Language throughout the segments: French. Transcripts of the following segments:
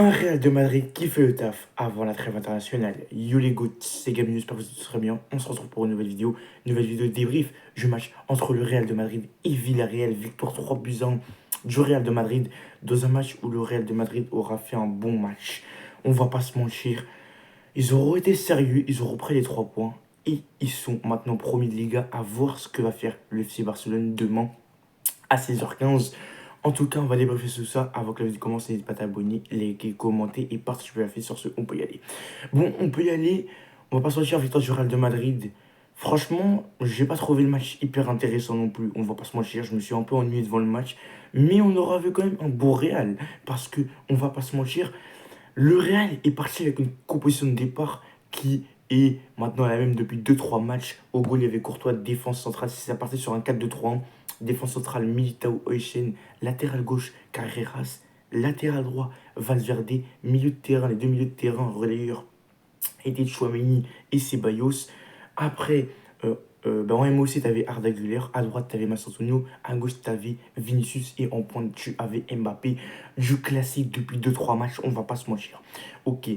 Un Real de Madrid qui fait le taf avant la trêve internationale. Yo les gouttes, c'est Gab News, j'espère que vous allez très bien. On se retrouve pour une nouvelle vidéo de débrief du match entre le Real de Madrid et Villarreal. Victoire 3 buts 1 du Real de Madrid dans un match où le Real de Madrid aura fait un bon match. On va pas se mentir, ils auront été sérieux, ils auront pris les 3 points et ils sont maintenant promis de Liga à voir ce que va faire le FC Barcelone demain à 16h15. En tout cas, on va débriefer tout ça avant que la vidéo commence. N'hésitez pas à t'abonner, liker, commenter et participer à la fête. Sur ce, on peut y aller. Bon, on peut y aller. On va pas sortir victoire du Real de Madrid. Franchement, j'ai pas trouvé le match hyper intéressant non plus. On va pas se mentir, je me suis un peu ennuyé devant le match. Mais on aura vu quand même un beau Real. Parce que, on va pas se mentir, le Real est parti avec une composition de départ qui est maintenant la même depuis 2-3 matchs. Au goal, il y avait Courtois, défense centrale. Si ça partait sur un 4-2-3-1, défense centrale, Militao, Oechen, latéral gauche, Carreras, latéral droit, Valverde, milieu de terrain, les deux milieux de terrain, relayeurs, étaient Chouameni et Ceballos. Après, en MOC, tu avais Arda Güler, à droite, tu avais Massantonio, à gauche, tu avais Vinicius et en pointe, tu avais Mbappé. Du classique depuis 2-3 matchs, on va pas se mentir. Ok,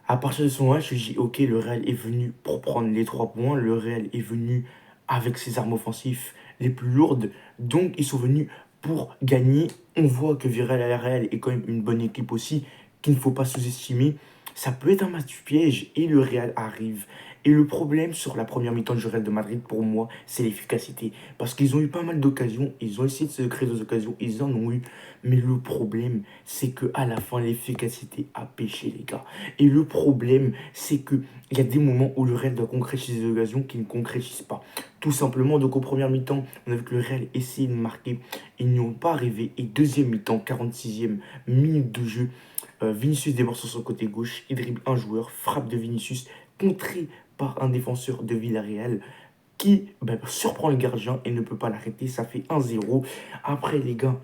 à partir de ce moment-là, je dis ok, le Real est venu pour prendre les 3 points, le Real est venu avec ses armes offensives les plus lourdes, donc ils sont venus pour gagner. On voit que Villarreal est quand même une bonne équipe aussi, qu'il ne faut pas sous-estimer. Ça peut être un match du piège et le Real arrive. Et le problème sur la première mi-temps du Real de Madrid, pour moi, c'est l'efficacité. Parce qu'ils ont eu pas mal d'occasions, ils ont essayé de se créer des occasions, ils en ont eu. Mais le problème, c'est qu'à la fin, l'efficacité a pêché, les gars. Et le problème, c'est qu'il y a des moments où le Real doit concrétiser des occasions qui ne concrétisent pas. Tout simplement, donc au premier mi-temps, on a vu que le Real essayait de marquer. Ils n'y ont pas arrivé. Et deuxième mi-temps, 46e minute de jeu, Vinicius déborde sur son côté gauche, il dribble un joueur, frappe de Vinicius, contré par un défenseur de Villarreal qui surprend le gardien et ne peut pas l'arrêter. Ça fait 1-0. Après, les gars,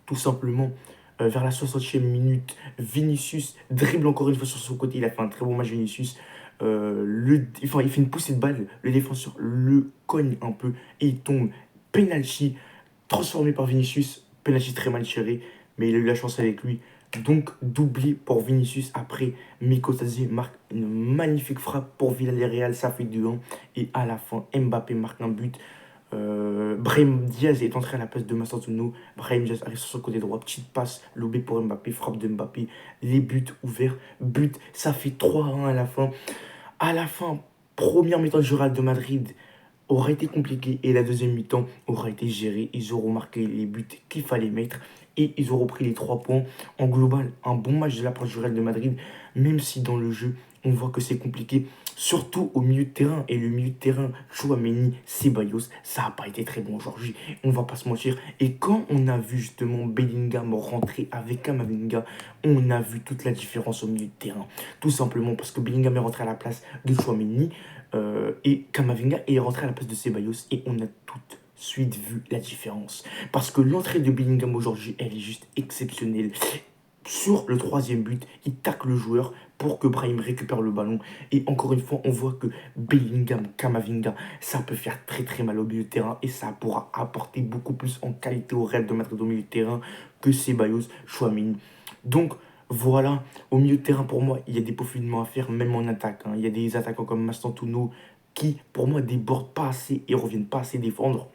tout simplement, vers la 60e minute, Vinicius dribble encore une fois sur son côté. Il a fait un très bon match, Vinicius. Il fait une poussée de balle. Le défenseur le cogne un peu et il tombe. Penalty transformé par Vinicius. Penalty très mal tiré, mais il a eu la chance avec lui. Donc, doublé pour Vinicius. Après, Miko Tazi marque une magnifique frappe pour Villarreal. Ça fait 2-1. Et à la fin, Mbappé marque un but. Brahim Diaz est entré à la place de Massantuno. Brahim Diaz arrive sur son côté droit. Petite passe, lobé pour Mbappé, frappe de Mbappé. Les buts ouverts. But, ça fait 3-1 à la fin. À la fin, première mi-temps du Real de Madrid aura été compliquée et la deuxième mi-temps aura été gérée. Ils auront marqué les buts qu'il fallait mettre et ils auront pris les 3 points. En global, un bon match de la part du Real de Madrid, même si dans le jeu, on voit que c'est compliqué, surtout au milieu de terrain. Et le milieu de terrain, Chouameni, Ceballos, ça n'a pas été très bon aujourd'hui, on va pas se mentir. Et quand on a vu justement Bellingham rentrer avec Camavinga, on a vu toute la différence au milieu de terrain. Tout simplement parce que Bellingham est rentré à la place de Chouameni et Camavinga est rentré à la place de Ceballos et on a tout de suite vu la différence. Parce que l'entrée de Bellingham aujourd'hui, elle est juste exceptionnelle. Sur le troisième but, il tacle le joueur pour que Brahim récupère le ballon. Et encore une fois, on voit que Bellingham, Camavinga, ça peut faire très très mal au milieu de terrain et ça pourra apporter beaucoup plus en qualité au Real de Madrid au milieu de terrain que Ceballos, Chouamini. Donc voilà, au milieu de terrain pour moi, il y a des peaufinements à faire, même en attaque. Il y a des attaquants comme Mastantuono qui, pour moi, débordent pas assez et reviennent pas assez défendre.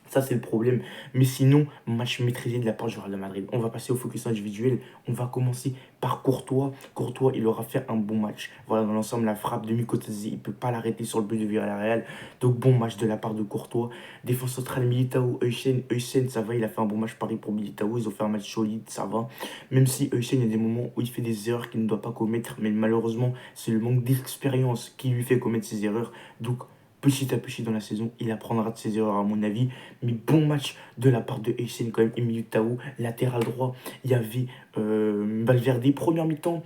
Ça, c'est le problème. Mais sinon, match maîtrisé de la part du Real de Madrid. On va passer au focus individuel. On va commencer par Courtois. Courtois, il aura fait un bon match. Voilà, dans l'ensemble, la frappe de Mikotadze, il ne peut pas l'arrêter sur le but de Villarreal. Donc, bon match de la part de Courtois. Défense centrale, Militao, Eusen. Eusen, ça va, il a fait un bon match pareil pour Militao. Ils ont fait un match solide, ça va. Même si Eusen, il y a des moments où il fait des erreurs qu'il ne doit pas commettre. Mais malheureusement, c'est le manque d'expérience qui lui fait commettre ces erreurs. Donc, petit à petit dans la saison, il apprendra de ses erreurs à mon avis. Mais bon match de la part de Essien quand même. Et Militao, latéral droit, il y avait Valverde. Première mi-temps,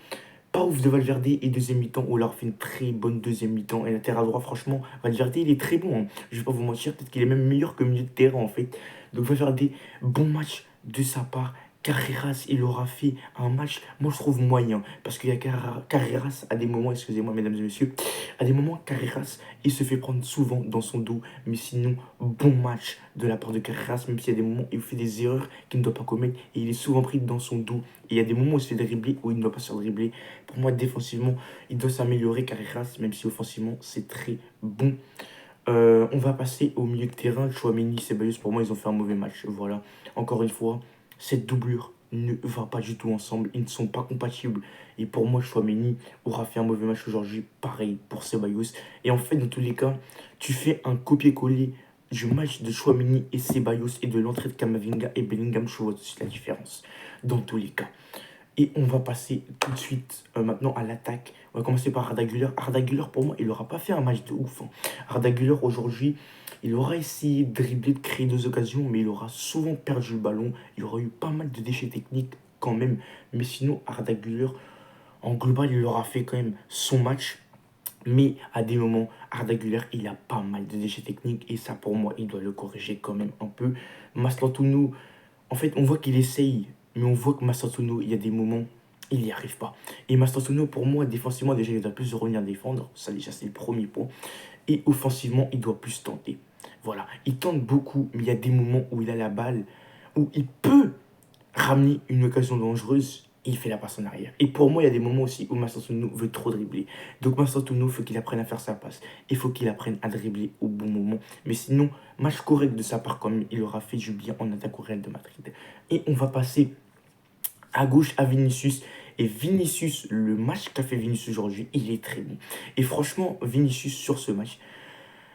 pas ouf de Valverde. Et deuxième mi-temps, on leur fait une très bonne deuxième mi-temps. Et latéral droit, franchement, Valverde, il est très bon. Je vais pas vous mentir, peut-être qu'il est même meilleur que milieu de terrain en fait. Donc Valverde, bon match de sa part. Carreras, il aura fait un match, moi je trouve moyen, parce qu'il y a Carreras à des moments, excusez-moi mesdames et messieurs, à des moments Carreras, il se fait prendre souvent dans son dos, mais sinon, bon match de la part de Carreras, même s'il y a des moments où il fait des erreurs qu'il ne doit pas commettre, et il est souvent pris dans son dos, et il y a des moments où il se fait dribbler, où il ne doit pas se faire dribbler. Pour moi, défensivement, il doit s'améliorer Carreras, même si offensivement, c'est très bon. On va passer au milieu de terrain. Chouameni, Ceballos, pour moi, ils ont fait un mauvais match. Voilà. Encore une fois, cette doublure ne va pas du tout ensemble. Ils ne sont pas compatibles. Et pour moi, Chouameni aura fait un mauvais match aujourd'hui. Pareil pour Ceballos. Et en fait, dans tous les cas, tu fais un copier-coller du match de Chouameni et Ceballos et de l'entrée de Camavinga et Bellingham. Je vois tout de suite la différence. Dans tous les cas. Et on va passer tout de suite maintenant à l'attaque. On va commencer par Arda Güler. Arda Güler, pour moi, il n'aura pas fait un match de ouf, hein. Arda Güler, aujourd'hui, il aura essayé de dribbler, de créer deux occasions, mais il aura souvent perdu le ballon. Il y aura eu pas mal de déchets techniques quand même. Mais sinon, Arda Güler, en global, il aura fait quand même son match. Mais à des moments, Arda Güler, il a pas mal de déchets techniques. Et ça, pour moi, il doit le corriger quand même un peu. Mastantuono, en fait, on voit qu'il essaye, mais on voit que Mastantuono, il y a des moments, il n'y arrive pas. Et Mastantuono, pour moi, défensivement, déjà, il doit plus revenir défendre. Ça, déjà, c'est le premier point. Et offensivement, il doit plus tenter. Voilà. Il tente beaucoup, mais il y a des moments où il a la balle, où il peut ramener une occasion dangereuse, et il fait la passe en arrière. Et pour moi, il y a des moments aussi où Mastantuono veut trop dribbler. Donc Mastantuono, il faut qu'il apprenne à faire sa passe. Il faut qu'il apprenne à dribbler au bon moment. Mais sinon, match correct de sa part quand même. Il aura fait du bien en attaque au Real de Madrid. Et on va passer à gauche à Vinicius. Et Vinicius, le match qu'a fait Vinicius aujourd'hui, il est très bon. Et franchement, Vinicius sur ce match,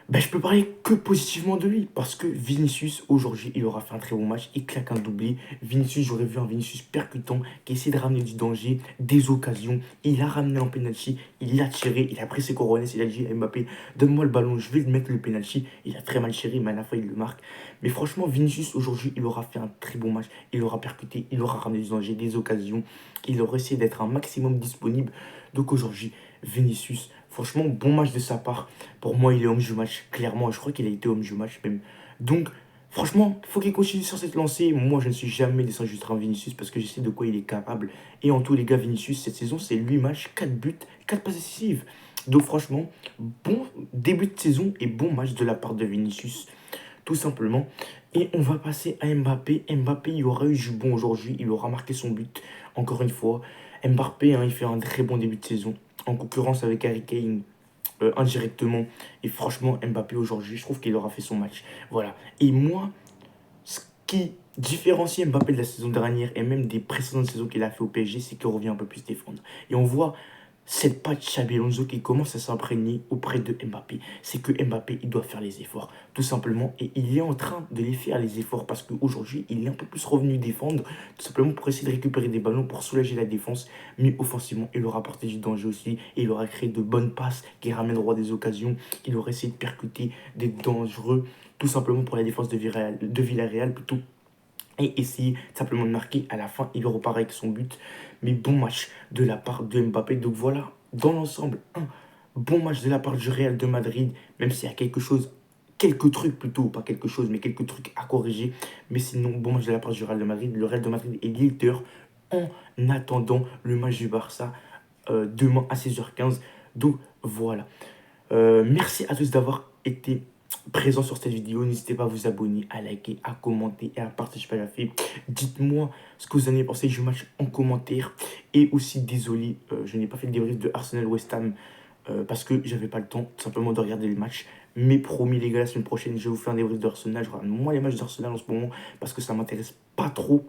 ben, je peux parler que positivement de lui. Parce que Vinicius, aujourd'hui, il aura fait un très bon match. Il claque un doublé. Vinicius, j'aurais vu un Vinicius percutant qui essaie de ramener du danger, des occasions. Il a ramené un penalty. Il a tiré. Il a pris ses couronnes. Il a dit à Mbappé, donne-moi le ballon, je vais le mettre le penalty. Il a très mal tiré, mais à la fin, il le marque. Mais franchement, Vinicius, aujourd'hui, il aura fait un très bon match. Il aura percuté. Il aura ramené du danger, des occasions. Il aura essayé d'être un maximum disponible. Donc aujourd'hui, Vinicius, franchement, bon match de sa part. Pour moi, il est homme du match, clairement. Je crois qu'il a été homme du match même. Donc, franchement, il faut qu'il continue sur cette lancée. Moi, je ne suis jamais descendu sur un Vinicius parce que je sais de quoi il est capable. Et en tous les cas, Vinicius, cette saison, c'est 8 matchs, 4 buts, 4 passes décisives. Donc, franchement, bon début de saison et bon match de la part de Vinicius, tout simplement. Et on va passer à Mbappé. Mbappé, il aura eu du bon aujourd'hui. Il aura marqué son but, encore une fois. Mbappé, hein, il fait un très bon début de saison en concurrence avec Harry Kane indirectement. Et franchement, Mbappé aujourd'hui, je trouve qu'il aura fait son match. Voilà. Et moi, ce qui différencie Mbappé de la saison dernière et même des précédentes saisons qu'il a fait au PSG, c'est qu'il revient un peu plus défendre. Et on voit cette patte Xabi Alonso qui commence à s'imprégner auprès de Mbappé. C'est que Mbappé, il doit faire les efforts, tout simplement. Et il est en train de les faire, les efforts, parce qu'aujourd'hui, il est un peu plus revenu défendre, tout simplement pour essayer de récupérer des ballons, pour soulager la défense. Mais offensivement, il aura apporté du danger aussi. Et il aura créé de bonnes passes qui ramènent droit des occasions. Il aura essayé de percuter des dangereux, tout simplement pour la défense de Villarreal plutôt. Et essayer simplement de marquer à la fin. Il repart avec son but. Mais bon match de la part de Mbappé. Donc voilà, dans l'ensemble, un bon match de la part du Real de Madrid. Même s'il y a quelque chose, quelques trucs plutôt, pas quelque chose, mais quelques trucs à corriger. Mais sinon, bon match de la part du Real de Madrid. Le Real de Madrid est leader en attendant le match du Barça demain à 16h15. Donc voilà. Merci à tous d'avoir été présents sur cette vidéo. N'hésitez pas à vous abonner, à liker, à commenter et à partager la fille. Dites-moi ce que vous en avez pensé du match en commentaire. Et aussi, désolé, je n'ai pas fait le débrief de Arsenal-West Ham parce que j'avais pas le temps tout simplement de regarder le match. Mais promis les gars, la semaine prochaine, je vais vous faire un débrief d'Arsenal. Je regarde moins les matchs d'Arsenal en ce moment parce que ça m'intéresse pas trop.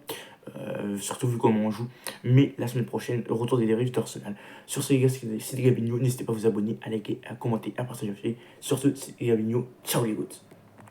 Surtout vu comment on joue. Mais la semaine prochaine, retour des débriefs d'Arsenal. Sur ce les gars, c'était Gabigno. N'hésitez pas à vous abonner, à liker, à commenter, à partager. Sur ce, c'est Gabigno. Ciao les gars.